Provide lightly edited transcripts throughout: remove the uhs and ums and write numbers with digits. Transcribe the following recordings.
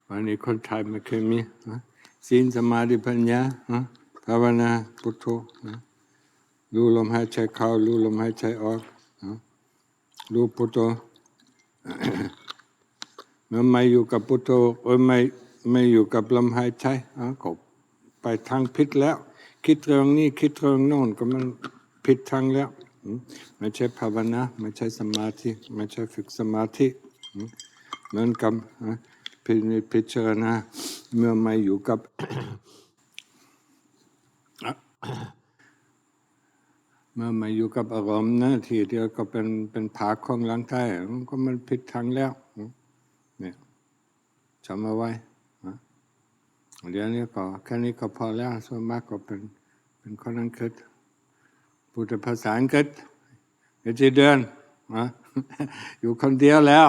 วันนี้คนไทยไม่เคยมีศีลสมาธิปัญญาภาวนาพุทโธรู้ลมหายใจเข้ารู้ลมหายใจออกรู้พุทโธเมื่อไม่อยู่กับพุทโธไม่อยู่กับลมหายใจก็ไปทางผิดแล้วคิดเรื่องนี้คิดเรื่องโน้นก็มันผิดทางแล้วไม่ใช่ภาวนาไม่ใช่สมาธิไม่ใช่ฝึกสมาธิเหมือนกับพิจารณาเมื่อไม่อยู่กับ เมื่อมาอยู่กับอารมณ์นะทีเดียวก็เป็นผาของร่างกายก็มันผิดทางแล้วเนี่ยจำเอาไว้เดี๋ยวนี้ก็แค่นี้ก็พอแล้วส่วนมากก็เป็นคนอังกฤษพูดภาษาอังกฤษกี่เดือนอยู่คนเดียวแล้ว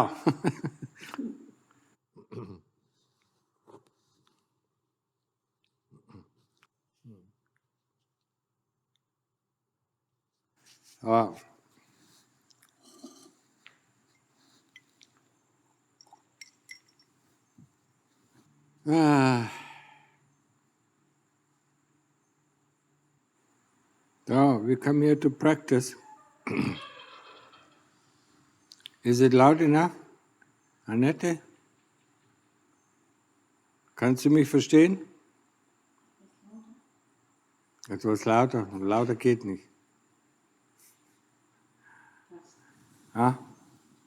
So we come here to practice. Is it loud enough, Annette? Kannst du mich verstehen? Etwas lauter. Lauter geht nicht.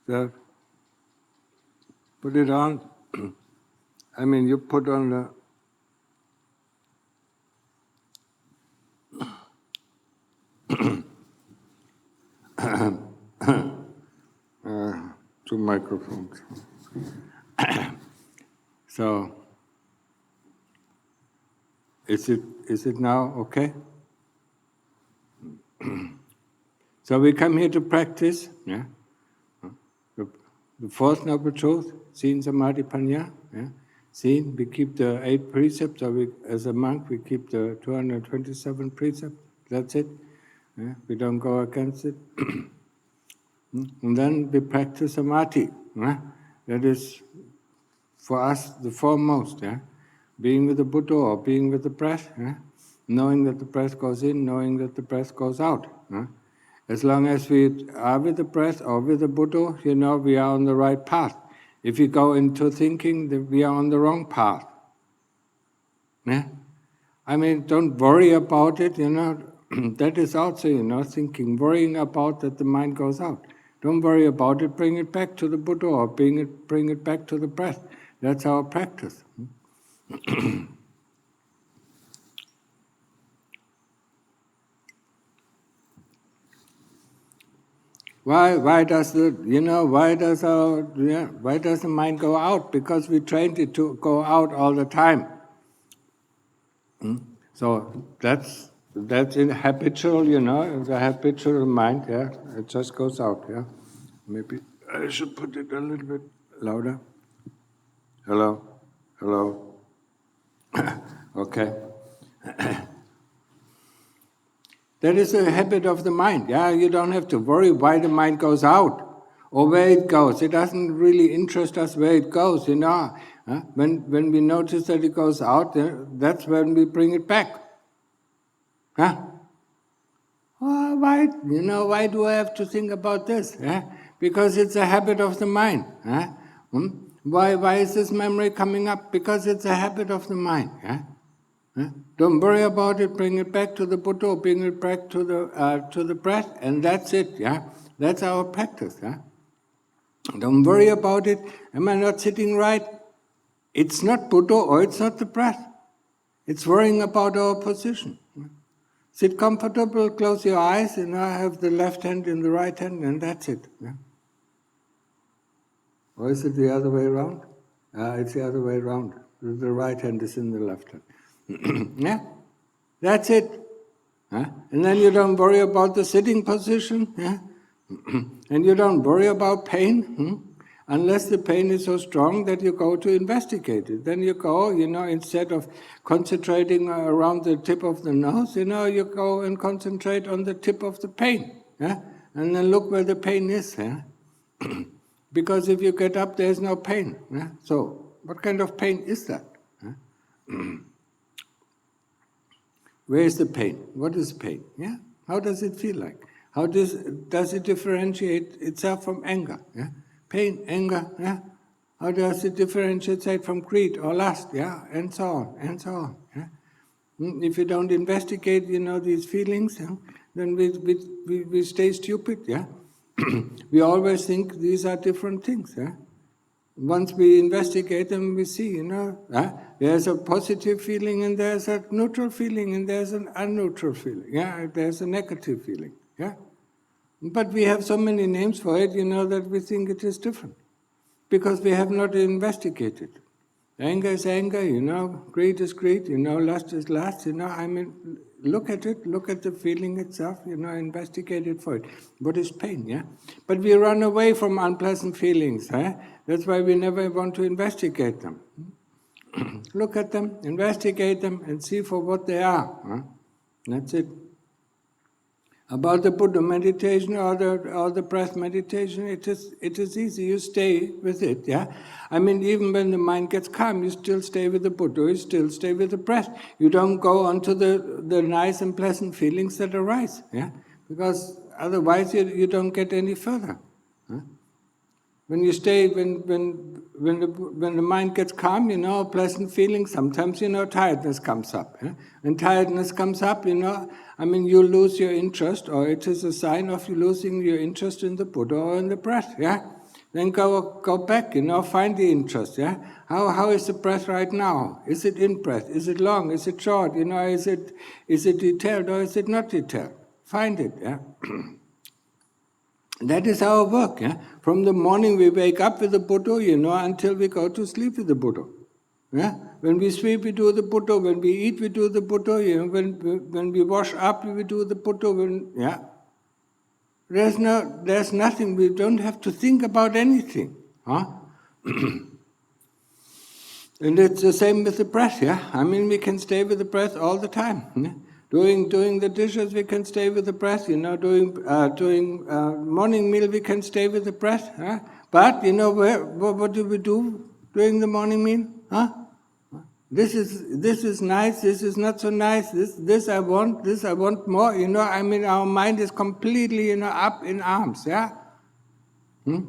So put it on. I mean, you put on the... two microphones. So, is it now okay? So we come here to practice, yeah. The fourth noble truth, Seen, Samadhi, Panya. Yeah? Seen, we keep the 8 precepts. So as a monk, we keep the 227 precepts. That's it. Yeah? We don't go against it. And then we practice Samadhi. Yeah? That is, for us, the foremost. Yeah? Being with the Buddha or being with the breath. Yeah? Knowing that the breath goes in, knowing that the breath goes out. Yeah? As long as we are with the breath or with the Buddha, we are on the right path. If we go into thinking, then we are on the wrong path. Yeah? I mean, don't worry about it, That is also, thinking, worrying about that the mind goes out. Don't worry about it, bring it back to the Buddha or bring it back to the breath. That's our practice. Why does the mind go out? Because we trained it to go out all the time. So that's habitual, the habitual mind, yeah, it just goes out, yeah. Maybe I should put it a little bit louder. Hello? Okay. That is a habit of the mind, yeah. You don't have to worry why the mind goes out or where it goes. It doesn't really interest us where it goes, When we notice that it goes out, that's when we bring it back. Why do I have to think about this? Because it's a habit of the mind. Why is this memory coming up? Because it's a habit of the mind. Don't worry about it. Bring it back to the Buddha. Bring it back to the breath, and that's it. That's our practice. Don't worry about it. Am I not sitting right? It's not Buddha or it's not the breath. It's worrying about our position. Sit comfortable, close your eyes, have the left hand in the right hand, and that's it. Or is it the other way around? It's the other way around. The right hand is in the left hand. Yeah? That's it. And then you don't worry about the sitting position. And you don't worry about pain. Unless the pain is so strong that you go to investigate it. Then you go, instead of concentrating around the tip of the nose, you go and concentrate on the tip of the pain. And then look where the pain is. Because if you get up, there's no pain. Yeah? So, what kind of pain is that? Where is the pain? What is pain? Yeah? How does it feel like? How does it differentiate itself from anger? Yeah? Pain, anger, yeah? How does it differentiate itself from greed or lust? Yeah? And so on, and so on. Yeah? If you don't investigate, these feelings, yeah, then we stay stupid. Yeah? We always think these are different things. Yeah? Once we investigate them, we see, there's a positive feeling and there's a neutral feeling and there's an unneutral feeling. Yeah, there's a negative feeling. Yeah, but we have so many names for it, that we think it is different because we have not investigated. Anger is anger, greed is greed, lust is lust, look at it, look at the feeling itself, investigate it for it. What is pain, yeah? But we run away from unpleasant feelings, huh? That's why we never want to investigate them. Look at them, investigate them, and see for what they are. Huh? That's it. About the Buddha meditation or the breath meditation, it is easy. You stay with it, yeah? Even when the mind gets calm, you still stay with the Buddha, you still stay with the breath. You don't go onto the nice and pleasant feelings that arise, yeah? Because otherwise you don't get any further. Huh? When you stay, when the mind gets calm, pleasant feelings, sometimes, tiredness comes up. Yeah? When tiredness comes up, you lose your interest, or it is a sign of you losing your interest in the Buddha or in the breath, yeah? Then go back, find the interest, yeah? How is the breath right now? Is it in-breath? Is it long? Is it short? Is it detailed or is it not detailed? Find it, yeah? That is our work, yeah? From the morning we wake up with the Buddha, until we go to sleep with the Buddha. Yeah? When we sleep, we do the Buddha. When we eat, we do the Buddha. When we wash up, we do the Buddha. Yeah? There's nothing. We don't have to think about anything. Huh? And it's the same with the breath, yeah? We can stay with the breath all the time. Yeah? Doing the dishes, we can stay with the breath. Doing morning meal, we can stay with the breath. Huh? But what do we do during the morning meal? Huh? This is nice. This is not so nice. This I want. This I want more. Our mind is completely up in arms. Yeah. Yeah.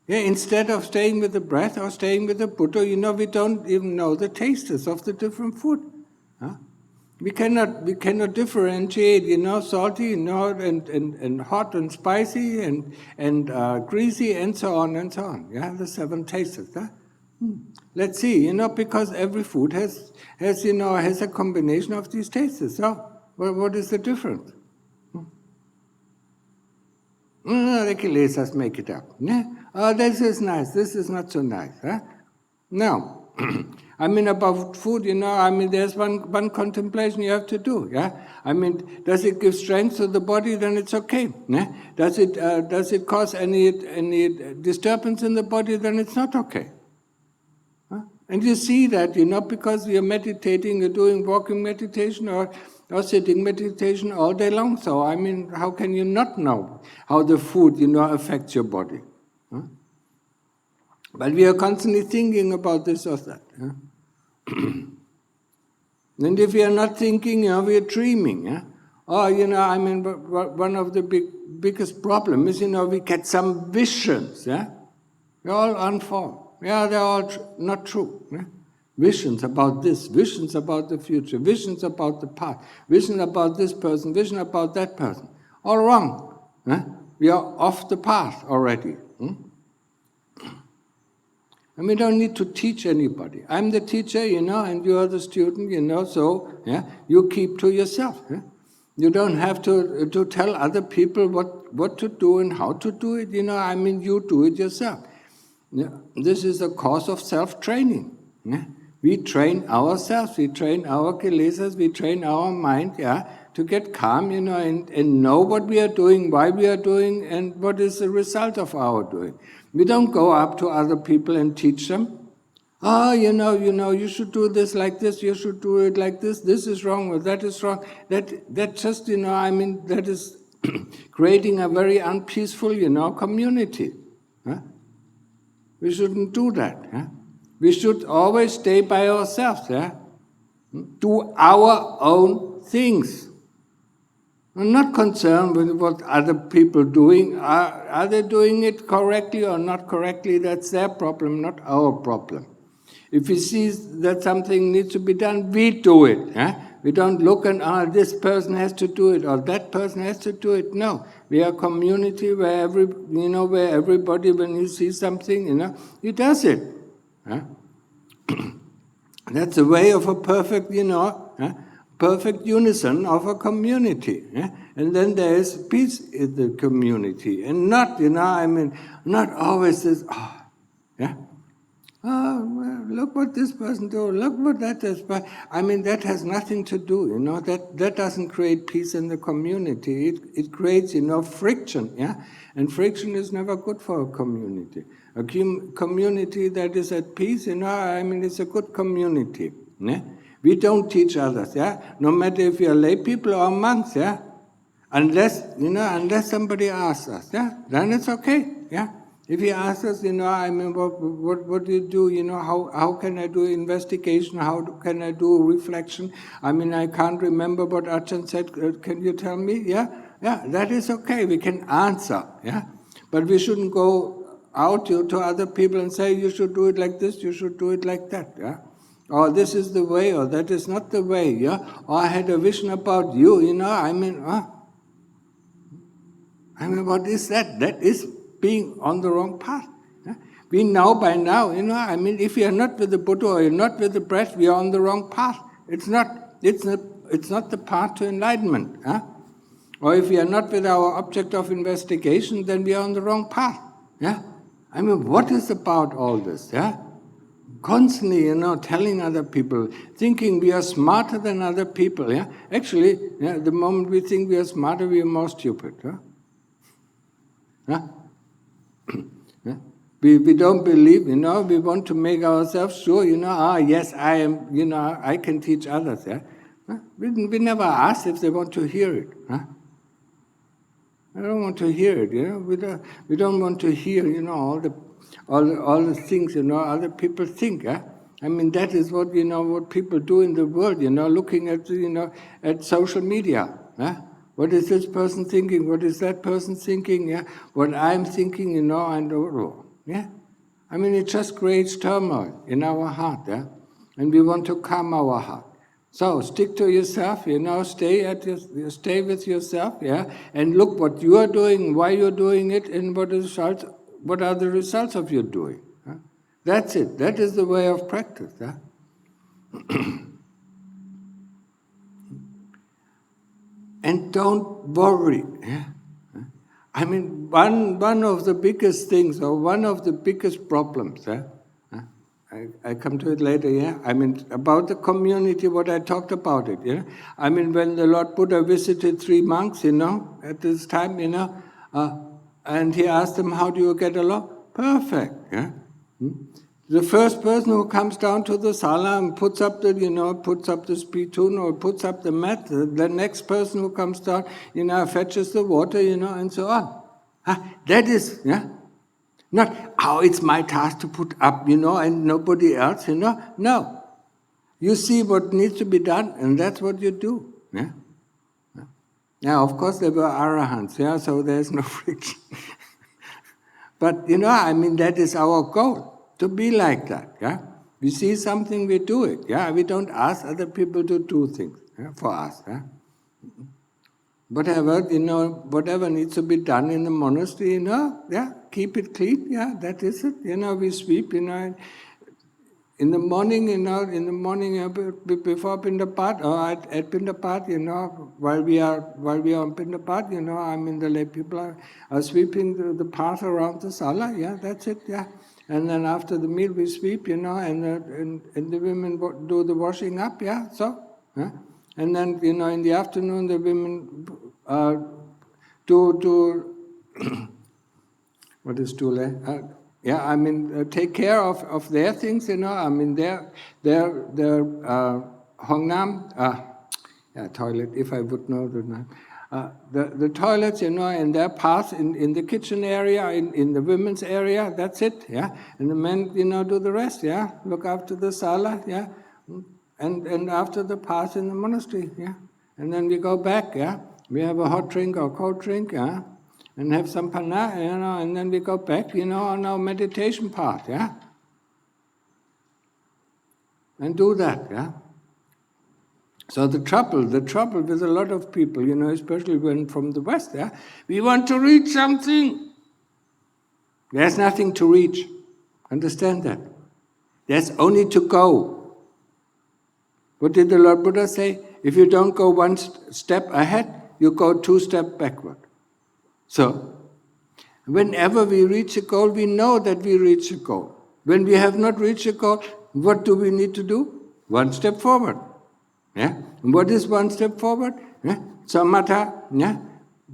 Instead of staying with the breath or staying with the Buddha, we don't even know the tastes of the different food. Huh? We cannot differentiate, salty, and hot and spicy and greasy and so on and so on. Yeah, the 7 tastes. Huh? Let's see, because every food has a combination of these tastes. So, what is the difference? The kilesas make it up. Yeah? Oh, this is nice. This is not so nice. Huh? No. About food, there's one contemplation you have to do, yeah? Does it give strength to the body? Then it's okay. Yeah? Does it cause any disturbance in the body? Then it's not okay. Huh? And you see that, because you're meditating, you're doing walking meditation or sitting meditation all day long. So, how can you not know how the food, affects your body? Huh? But we are constantly thinking about this or that. Yeah? And if we are not thinking, we are dreaming. Yeah? Or, one of the biggest problems is, we get some visions. Yeah? They're all unformed. Yeah, they're all not true. Yeah? Visions about this, visions about the future, visions about the past, vision about this person, vision about that person. All wrong. Yeah? We are off the path already. And we don't need to teach anybody. I'm the teacher, and you are the student, so yeah, you keep to yourself. Yeah? You don't have to tell other people what to do and how to do it, you do it yourself. Yeah? This is a course of self-training. Yeah? We train ourselves, we train our kilesas, we train our mind, yeah, to get calm, and know what we are doing, why we are doing, and what is the result of our doing. We don't go up to other people and teach them. Oh, you should do this like this, you should do it like this is wrong, or that is wrong. That just, that is creating a very unpeaceful, community. Huh? We shouldn't do that. Huh? We should always stay by ourselves. Yeah? Do our own things. I'm not concerned with what other people doing. Are they doing it correctly or not correctly? That's their problem, not our problem. If we see that something needs to be done, we do it. Eh? We don't look and, this person has to do it or that person has to do it. No, we are a community where where everybody, when you see something, he does it. Eh? That's the way of a perfect, perfect unison of a community. Yeah? And then there is peace in the community. And not, not always this, look what this person do, look what that is. But that has nothing to do, that doesn't create peace in the community. It creates, friction, yeah? And friction is never good for a community. A community that is at peace, it's a good community. Yeah? We don't teach others, yeah? No matter if we are lay people or monks, yeah? Unless somebody asks us, yeah? Then it's okay, yeah? If he asks us, what do you do, how can I do investigation, how can I do reflection? I can't remember what Ajahn said, can you tell me? Yeah, that is okay, we can answer, yeah? But we shouldn't go out to other people and say, you should do it like this, you should do it like that, yeah? Or this is the way, or that is not the way, yeah? Or I had a vision about you, what is that? That is being on the wrong path. Yeah? We know by now, if you are not with the Buddha or you're not with the breath, we are on the wrong path. It's not the path to enlightenment. Huh? Or if we are not with our object of investigation, then we are on the wrong path. Yeah? What is about all this? Yeah? Constantly, telling other people, thinking we are smarter than other people. Yeah? Actually, the moment we think we are smarter, we are more stupid. Huh? Huh? Yeah? We don't believe, we want to make ourselves sure, yes, I am, I can teach others. Yeah? Huh? We never ask if they want to hear it. Huh? I don't want to hear it, we don't want to hear, all the things, other people think. Huh? That is what, what people do in the world, looking at, at social media. Huh? What is this person thinking? What is that person thinking? Yeah, what I'm thinking, yeah. It just creates turmoil in our heart, yeah, and we want to calm our heart. So stick to yourself, stay with yourself, yeah, and look what you are doing, why you're doing it, and what are the results of your doing. Huh? That's it. That is the way of practice. Yeah? And don't worry. Yeah? One of the biggest things, or one of the biggest problems, I come to it later, yeah? About the community, what I talked about it, yeah? When the Lord Buddha visited 3 monks, at this time, and he asked them, how do you get along? Perfect, yeah? The first person who comes down to the sala and puts up the spittoon or puts up the mat, the next person who comes down, fetches the water, and so on. That is, yeah? Not, it's my task to put up, and nobody else, No. You see what needs to be done, and that's what you do. Yeah? Now, of course, there were arahants, yeah, so there's no friction. But, that is our goal, to be like that, yeah? We see something, we do it, yeah? We don't ask other people to do things, yeah, for us, yeah? Whatever needs to be done in the monastery, yeah, keep it clean, yeah, that is it. We sweep, in the morning, before Pindapat, or at Pindapat, while we are on Pindapat, the lay people are sweeping the path around the sala, yeah, that's it, yeah. And then after the meal we sweep, and the women do the washing up, yeah, so, yeah. And then, in the afternoon, the women do what is tule? Take care of their things, their Hongnam, toilet, if I would know the name. The toilets, in their path, in the kitchen area, in the women's area, that's it, yeah. And the men, do the rest, yeah. Look after the sala, yeah. And after the path in the monastery, yeah. And then we go back, yeah. We have a hot drink or cold drink, yeah. And have some panna, and then we go back, on our meditation path, yeah. And do that, yeah. So the trouble with a lot of people, especially when from the West, yeah, we want to reach something. There's nothing to reach. Understand that? There's only to go. What did the Lord Buddha say? If you don't go one step ahead, you go 2 steps backward. So, whenever we reach a goal, we know that we reach a goal. When we have not reached a goal, what do we need to do? 1 step forward. Yeah? And what is 1 step forward? Yeah? Samatha, yeah?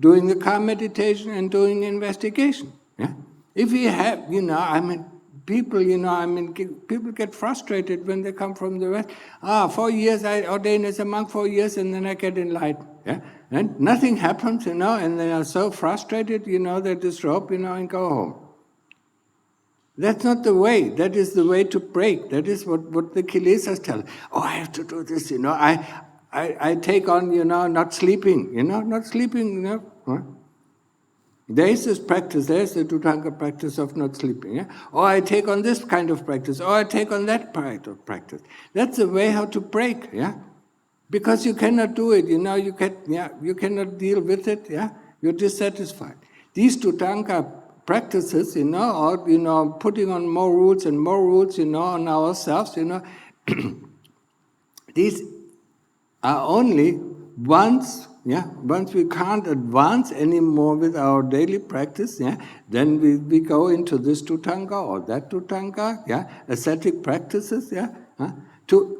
Doing the calm meditation and doing investigation. Yeah? If we have, people, people get frustrated when they come from the West. 4 years I ordained as a monk, 4 years, and then I get enlightened. Yeah? And nothing happens, and they are so frustrated, they disrobe, and go home. That's not the way. That is the way to break. That is what the kilesas tell. I have to do this, I take on, not sleeping, not sleeping, Huh? There is this practice, there is the Dhutanga practice of not sleeping. Yeah? I take on this kind of practice, I take on that kind of practice. That's the way how to break, yeah? Because you cannot do it, you cannot deal with it, yeah? You're dissatisfied. These Dhutanga practices, or, putting on more rules and more rules, on ourselves, these are only once we can't advance anymore with our daily practice, yeah, then we go into this Dhutanga or that Dhutanga, yeah, ascetic practices, yeah, to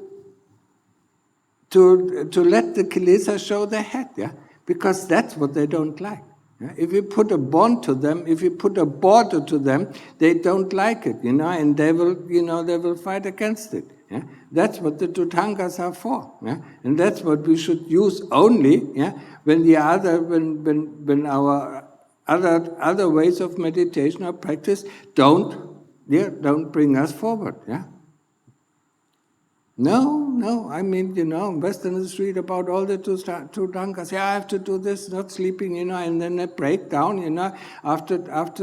let the kilesa show their head, yeah, because that's what they don't like. Yeah? If you put a bond to them, if you put a border to them, they don't like it, and they will fight against it. Yeah? That's what the Dhutangas are for, yeah? And that's what we should use only, yeah, when our other ways of meditation or practice don't bring us forward, yeah. No, Westerners read about all the Dhutangas. Yeah, I have to do this, not sleeping, and then they break down, after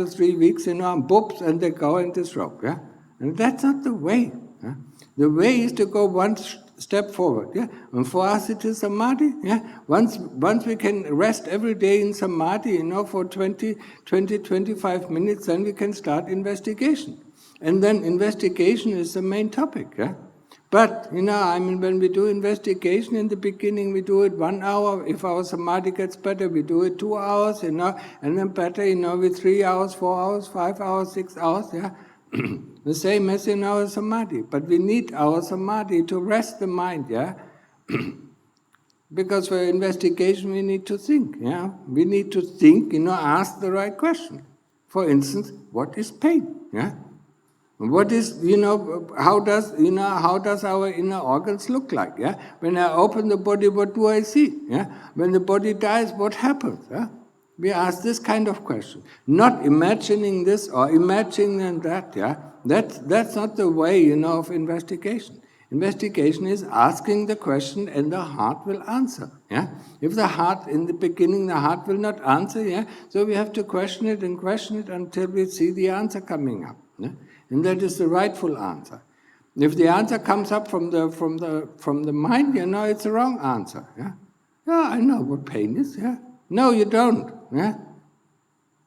3 weeks, boops, and they go and disrobe, yeah. And that's not the way. Yeah? The way is to go 1 step forward, yeah. And for us it is samadhi, yeah. Once we can rest every day in samadhi, for 25 minutes, then we can start investigation. And then investigation is the main topic, yeah. But, when we do investigation in the beginning, we do it 1 hour. If our samadhi gets better, we do it 2 hours, and then better, with 3 hours, 4 hours, 5 hours, 6 hours, yeah. The same as in our samadhi. But we need our samadhi to rest the mind, yeah. Because for investigation, we need to think, yeah. We need to think, ask the right question. For instance, what is pain, yeah? What is, how does our inner organs look like? Yeah? When I open the body, what do I see? Yeah? When the body dies, what happens? Yeah? We ask this kind of question. Not imagining this or imagining that. Yeah? That's not the way, of investigation. Investigation is asking the question and the heart will answer. Yeah? If the heart, in the beginning, the heart will not answer, yeah? So we have to question it until we see the answer coming up. Yeah? And that is the rightful answer. If the answer comes up from the mind, it's the wrong answer. Yeah? Yeah, I know what pain is. Yeah? No, you don't. Yeah?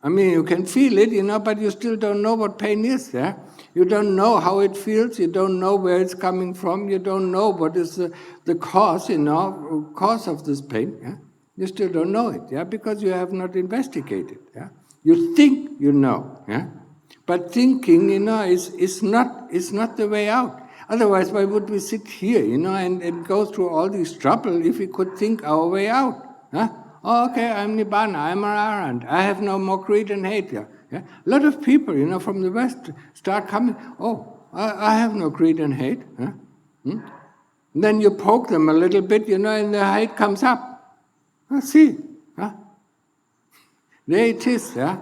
You can feel it, but you still don't know what pain is. Yeah? You don't know how it feels. You don't know where it's coming from. You don't know what is the cause, cause of this pain. Yeah? You still don't know it, yeah, because you have not investigated. Yeah? You think you know. Yeah? But thinking, is not the way out. Otherwise, why would we sit here, and go through all this trouble if we could think our way out? Huh? Okay, I'm Nibbana, I'm an Arahant, I have no more greed and hate here. Yeah? A lot of people, from the West start coming, I have no greed and hate. Huh? And then you poke them a little bit, and the hate comes up. See, huh? There it is, yeah.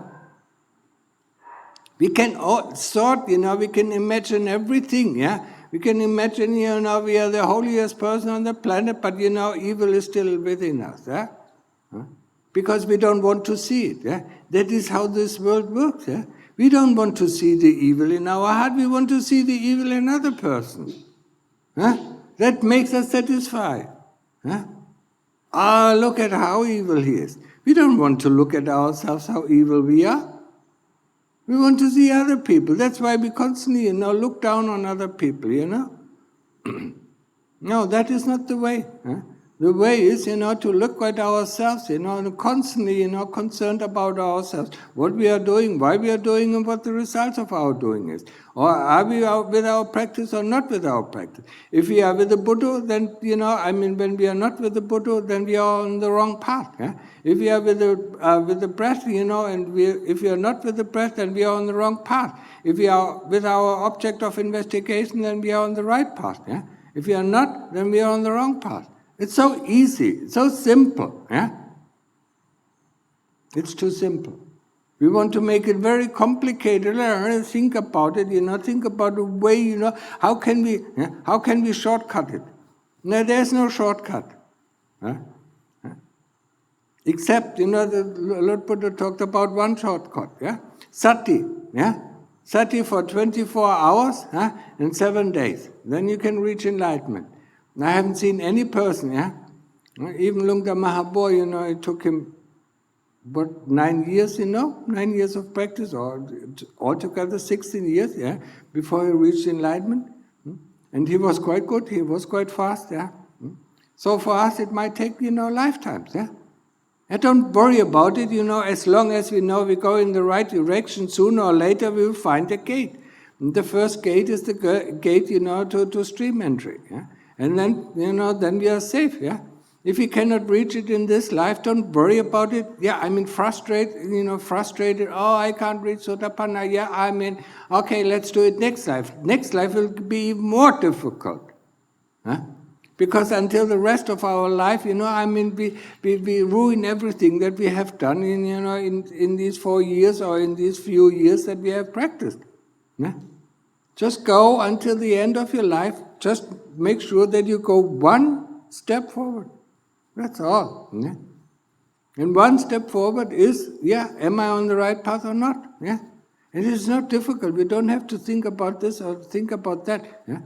We can sort, we can imagine everything, yeah. We can imagine, we are the holiest person on the planet, but evil is still within us, yeah. Because we don't want to see it, yeah. That is how this world works, yeah. We don't want to see the evil in our heart. We want to see the evil in other person. Huh? That makes us satisfied. Huh? Look at how evil he is. We don't want to look at ourselves how evil we are. We want to see other people. That's why we constantly, look down on other people, No, that is not the way. Huh? The way is, to look at ourselves, and constantly, concerned about ourselves, what we are doing, why we are doing, and what the results of our doing is. Or are we with our practice or not with our practice? If we are with the Buddha, then, when we are not with the Buddha, then we are on the wrong path. Yeah? If we are with the breath, if we are not with the breath, then we are on the wrong path. If we are with our object of investigation, then we are on the right path. Yeah? If we are not, then we are on the wrong path. It's so easy, it's so simple. Yeah? It's too simple. We want to make it very complicated. Think about it, think about the way, how can we shortcut it? No, there's no shortcut. Huh? Except, the Lord Buddha talked about one shortcut, yeah? Sati, yeah? Sati for 24 hours, and 7 days. Then you can reach enlightenment. I haven't seen any person, yeah? Even Lungta Mahabodhi, it took him, 9 years, 9 years of practice, or altogether 16 years, yeah? Before he reached enlightenment. And he was quite good, he was quite fast, yeah? So for us, it might take, lifetimes, yeah? And don't worry about it, as long as we know we go in the right direction, sooner or later we will find a gate. And the first gate is the gate, to stream entry. Yeah? And then, then we are safe. Yeah? If we cannot reach it in this life, don't worry about it. Yeah, frustrated. Oh, I can't reach Sotapanna. Yeah, okay, let's do it next life. Next life will be even more difficult. Huh? Because until the rest of our life, we ruin everything that we have done in these 4 years or in these few years that we have practiced. Yeah? Just go until the end of your life. Just make sure that you go one step forward. That's all. Yeah? And one step forward is, am I on the right path or not? Yeah? It is not difficult. We don't have to think about this or think about that. Yeah?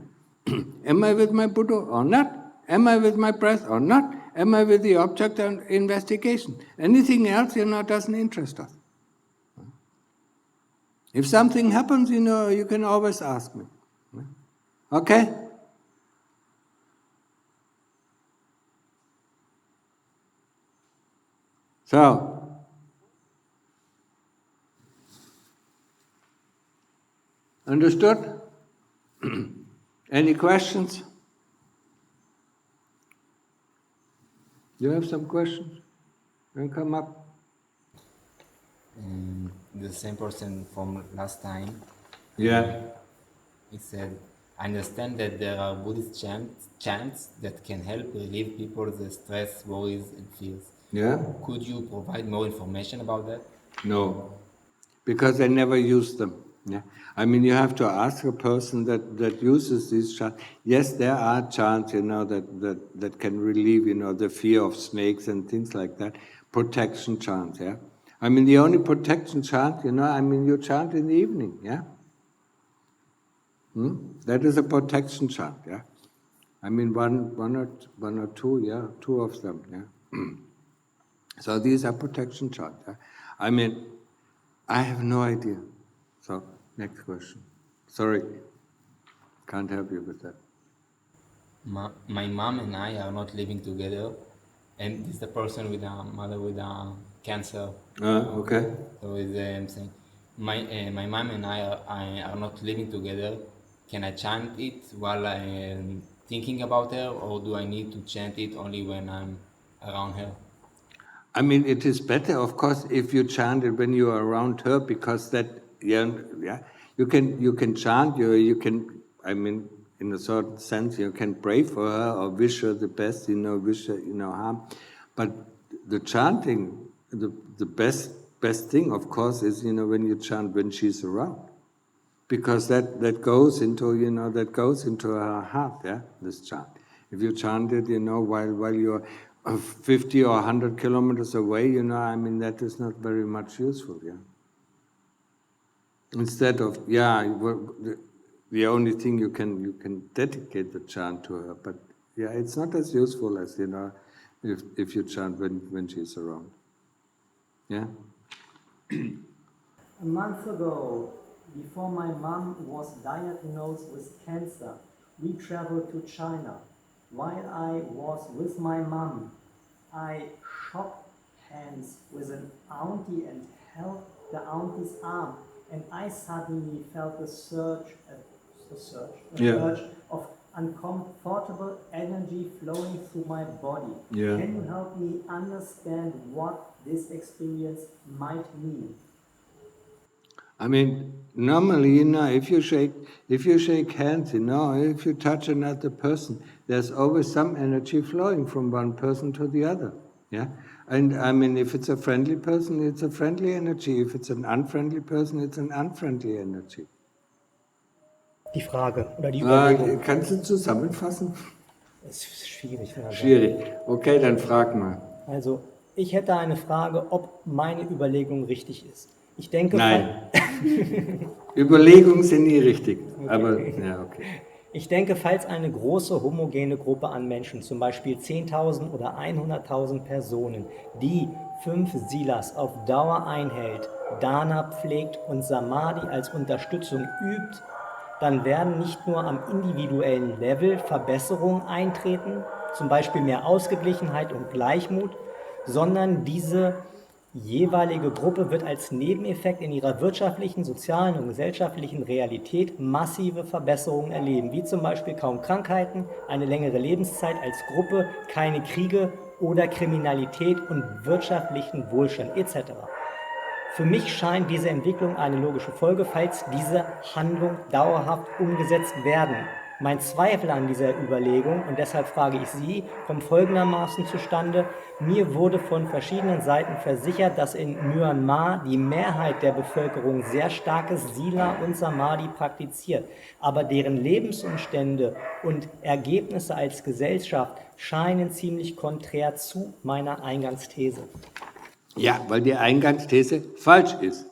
Am I with my Buddha or not? Am I with my breath or not? Am I with the object of investigation? Anything else, doesn't interest us. If something happens, you can always ask me. Okay? So, understood? Any questions? You have some questions? Then come up. The same person from last time. Yeah. He said, I understand that there are Buddhist chants that can help relieve people the stress, worries, and fears. Yeah? Could you provide more information about that? No, because I never use them. Yeah, you have to ask a person that uses these chants. Yes, there are chants, that can relieve, the fear of snakes and things like that. Protection chants, yeah. The only protection chant, you chant in the evening, yeah. That is a protection chant, yeah. One or two, yeah, two of them, yeah. So these are protection chants. Yeah? I have no idea. So, next question. Sorry, can't help you with that. My mom and I are not living together, and this is the person with a mother with a cancer. Okay. So I'm saying, my mom and I are not living together. Can I chant it while I'm thinking about her, or do I need to chant it only when I'm around her? It is better, of course, if you chant it when you are around her, because that, you can chant, you can, in a certain sense, you can pray for her or wish her the best, wish her, harm. But the chanting, the best best thing, of course, is, when you chant when she's around. Because that goes into, that goes into her heart, yeah, this chant. If you chant it, while you're 50 or 100 kilometers away, that is not very much useful, yeah. Instead of, the only thing you can dedicate the chant to her, but it's not as useful as, if you chant when she's around. Yeah? A month ago, before my mom was diagnosed with cancer, we traveled to China. While I was with my mom, I shook hands with an auntie and held the auntie's arm, and I suddenly felt a surge of uncomfortable energy flowing through my body. Yeah. Can you help me understand what this experience might mean? I mean, normally, if you shake hands, if you touch another person, there's always some energy flowing from one person to the other. Yeah? And I mean, if it's a friendly person, it's a friendly energy. If it's an unfriendly person, it's an unfriendly energy. Die Frage oder die Überlegung. Kannst du zusammenfassen? Das ist schwierig. Schwierig. Okay, dann frag mal. Also, ich hätte eine Frage, ob meine Überlegung richtig ist. Ich denke, nein. Überlegungen sind nie richtig. Okay. Aber, okay. Ich denke, falls eine große homogene Gruppe an Menschen, zum Beispiel 10.000 oder 100.000 Personen, die 5 Silas auf Dauer einhält, Dana pflegt und Samadhi als Unterstützung übt, dann werden nicht nur am individuellen Level Verbesserungen eintreten, zum Beispiel mehr Ausgeglichenheit und Gleichmut, sondern diese jeweilige Gruppe wird als Nebeneffekt in ihrer wirtschaftlichen, sozialen und gesellschaftlichen Realität massive Verbesserungen erleben, wie zum Beispiel kaum Krankheiten, eine längere Lebenszeit als Gruppe, keine Kriege oder Kriminalität und wirtschaftlichen Wohlstand etc. Für mich scheint diese Entwicklung eine logische Folge, falls diese Handlung dauerhaft umgesetzt werden. Mein Zweifel an dieser Überlegung, und deshalb frage ich Sie, kommt folgendermaßen zustande. Mir wurde von verschiedenen Seiten versichert, dass in Myanmar die Mehrheit der Bevölkerung sehr starkes Sila und Samadhi praktiziert, aber deren Lebensumstände und Ergebnisse als Gesellschaft scheinen ziemlich konträr zu meiner Eingangsthese. Ja, weil die Eingangsthese falsch ist.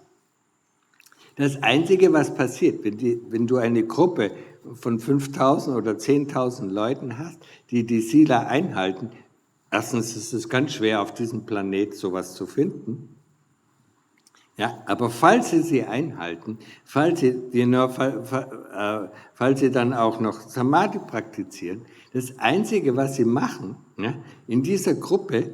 Das Einzige, was passiert, wenn du eine Gruppe von 5.000 oder 10.000 Leuten hast, die die Sila einhalten, erstens ist es ganz schwer, auf diesem Planet sowas zu finden. Ja, aber falls sie einhalten, falls sie dann auch noch Samadhi praktizieren, das Einzige, was sie machen, in dieser Gruppe,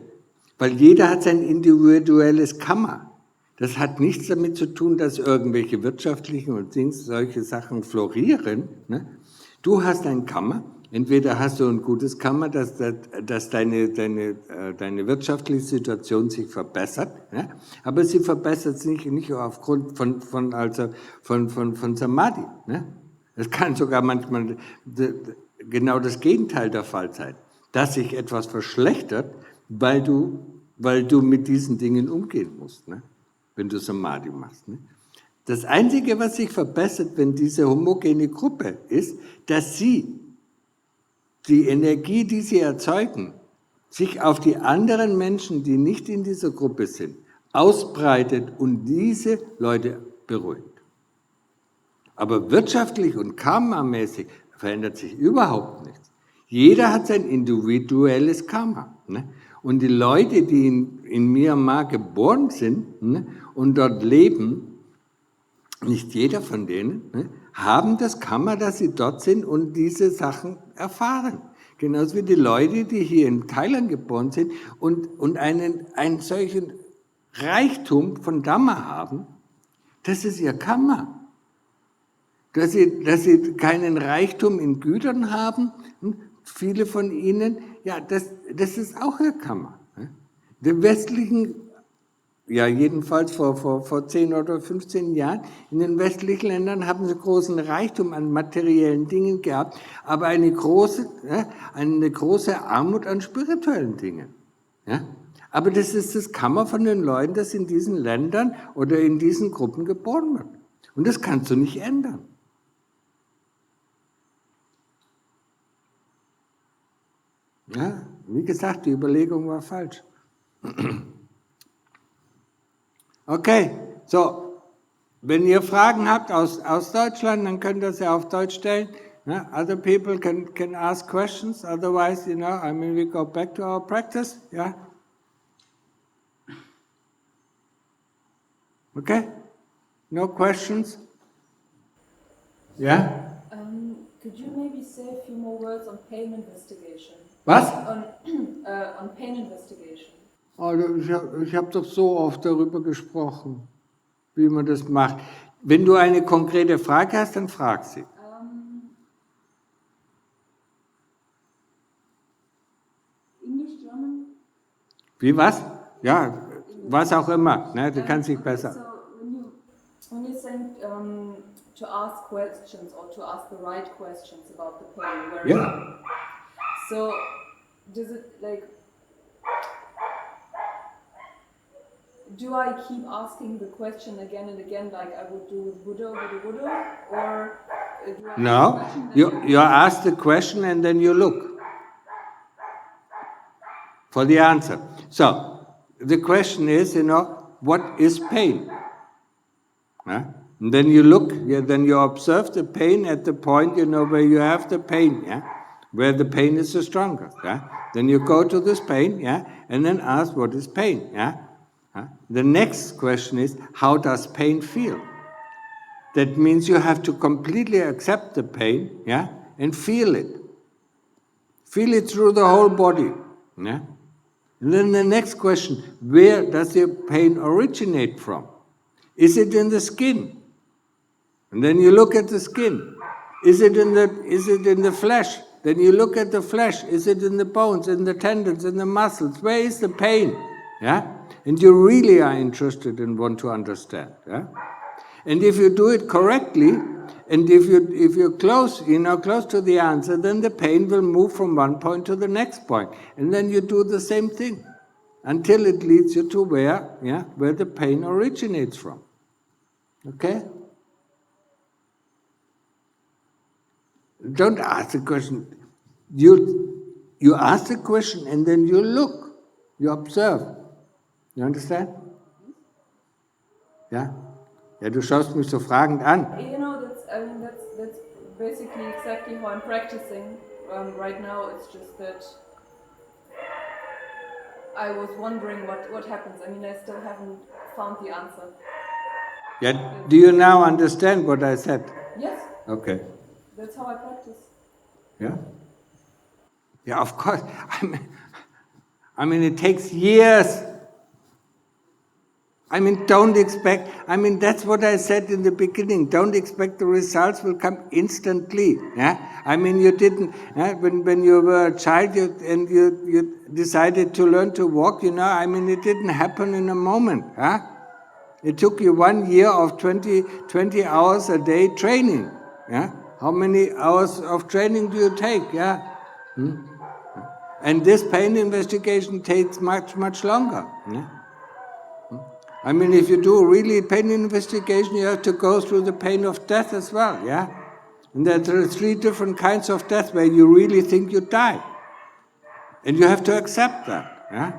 weil jeder hat sein individuelles Karma. Das hat nichts damit zu tun, dass irgendwelche wirtschaftlichen und solche Sachen florieren. Du hast ein Karma, entweder hast du ein gutes Karma, dass deine wirtschaftliche Situation sich verbessert, aber sie verbessert sich nicht aufgrund von Samadhi. Es kann sogar manchmal genau das Gegenteil der Fall sein, dass sich etwas verschlechtert, weil du mit diesen Dingen umgehen musst, wenn du Samadhi machst. Das Einzige, was sich verbessert, wenn diese homogene Gruppe ist, dass sie die Energie, die sie erzeugen, sich auf die anderen Menschen, die nicht in dieser Gruppe sind, ausbreitet und diese Leute beruhigt. Aber wirtschaftlich und karmamäßig verändert sich überhaupt nichts. Jeder hat sein individuelles Karma. Und die Leute, die in Myanmar geboren sind und dort leben, nicht jeder von denen, haben das Karma, dass sie dort sind und diese Sachen erfahren. Genauso wie die Leute, die hier in Thailand geboren sind und einen solchen Reichtum von Dhamma haben, das ist ihr Karma. Dass sie keinen Reichtum in Gütern haben, viele von ihnen, ja, das ist auch ihr Karma. Die westlichen, ja jedenfalls vor 10 oder 15 Jahren, in den westlichen Ländern haben sie großen Reichtum an materiellen Dingen gehabt, aber eine große Armut an spirituellen Dingen. Ja? Aber das ist das Kammer von den Leuten, das in diesen Ländern oder in diesen Gruppen geboren wird. Und das kannst du nicht ändern. Ja, wie gesagt, die Überlegung war falsch. Okay, so, wenn ihr Fragen habt aus Deutschland, dann könnt ihr sie auf Deutsch stellen. Yeah, other people can ask questions, otherwise, I mean, we go back to our practice, yeah? Okay? No questions? Yeah? Could you maybe say a few more words on pain investigation? Was? On pain investigation. Oh, ich hab doch so oft darüber gesprochen, wie man das macht. Wenn du eine konkrete Frage hast, dann frag sie. English, German? Wie was? Ja, was auch immer. Ne, du kannst dich besser. So when you're saying to ask questions or to ask the right questions about the pain, where Yeah. So does it do I keep asking the question again and again, like I would do with Buddha, or do I No, ask the question you ask the question and then you look for the answer. So, the question is, what is pain? Huh? And then you look, then you observe the pain at the point, where you have the pain, yeah? Where the pain is the strongest, yeah? Then you go to this pain, yeah? And then ask, what is pain, yeah? Huh? The next question is, how does pain feel? That means you have to completely accept the pain, yeah? And feel it. Feel it through the whole body, yeah? And then the next question, where does the pain originate from? Is it in the skin? And then you look at the skin. Is it in the flesh? Then you look at the flesh. Is it in the bones, in the tendons, in the muscles? Where is the pain? Yeah? And you really are interested and want to understand. Yeah? And if you do it correctly, and if you're close, close to the answer, then the pain will move from one point to the next point. And then you do the same thing until it leads you to where the pain originates from. Okay? Don't ask the question. You ask the question and then you look, you observe. You understand? Ja? Ja, du schaust mich so fragend an. that's basically exactly how I'm practicing right now. It's just that I was wondering what happens. I mean, I still haven't found the answer. Yeah, do you now understand what I said? Yes. Okay. That's how I practice. Yeah? Yeah, of course. I mean, it takes years. Don't expect, that's what I said in the beginning. Don't expect the results will come instantly. Yeah? You didn't, when you were a child and you decided to learn to walk, it didn't happen in a moment. Huh? It took you 1 year of 20 hours a day training. Yeah? How many hours of training do you take? Yeah? And this pain investigation takes much, much longer. Yeah? If you do really pain investigation, you have to go through the pain of death as well, yeah? And there are 3 different kinds of death where you really think you die. And you have to accept that, yeah?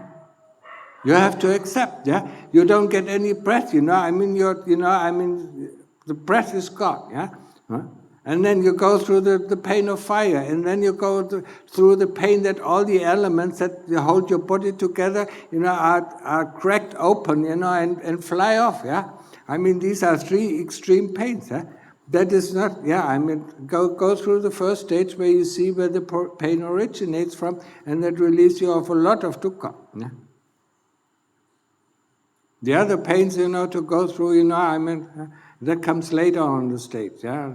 You have to accept, yeah? You don't get any breath, the breath is gone, yeah? Huh? And then you go through the pain of fire, and then you go through the pain that all the elements that hold your body together, are cracked open, and fly off, yeah? These are 3 extreme pains, yeah? That is not, go through the first stage where you see where the pain originates from, and that relieves you of a lot of dukkha, yeah? The other pains, to go through, that comes later on the stage, yeah?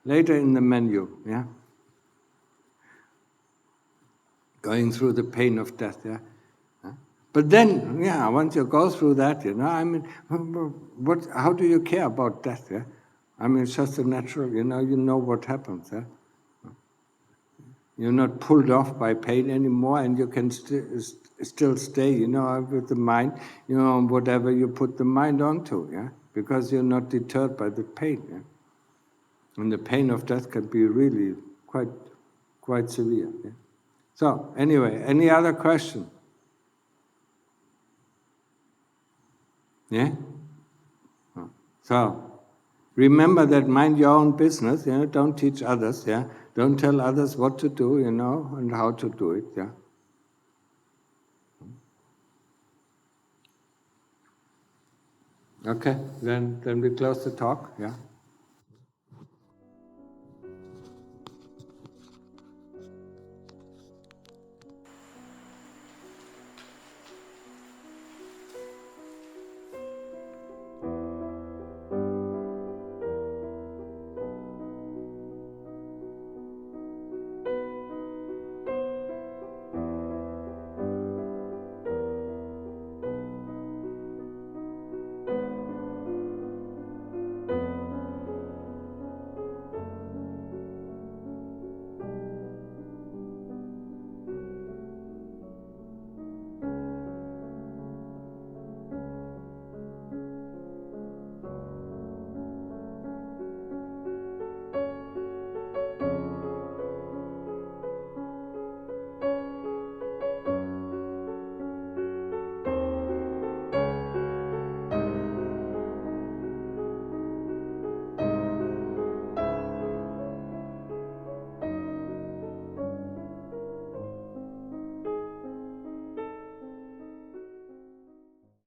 Later in the menu, yeah? Going through the pain of death, yeah? But then, once you go through that, how do you care about death, yeah? It's just a natural, you know what happens, yeah? You're not pulled off by pain anymore, and you can still stay, with the mind, whatever you put the mind onto, yeah? Because you're not deterred by the pain, yeah? And the pain of death can be really quite severe, yeah? So, anyway, any other question? Yeah? So, remember that mind your own business, don't teach others, yeah? Don't tell others what to do, and how to do it, yeah? Okay, then we close the talk, yeah?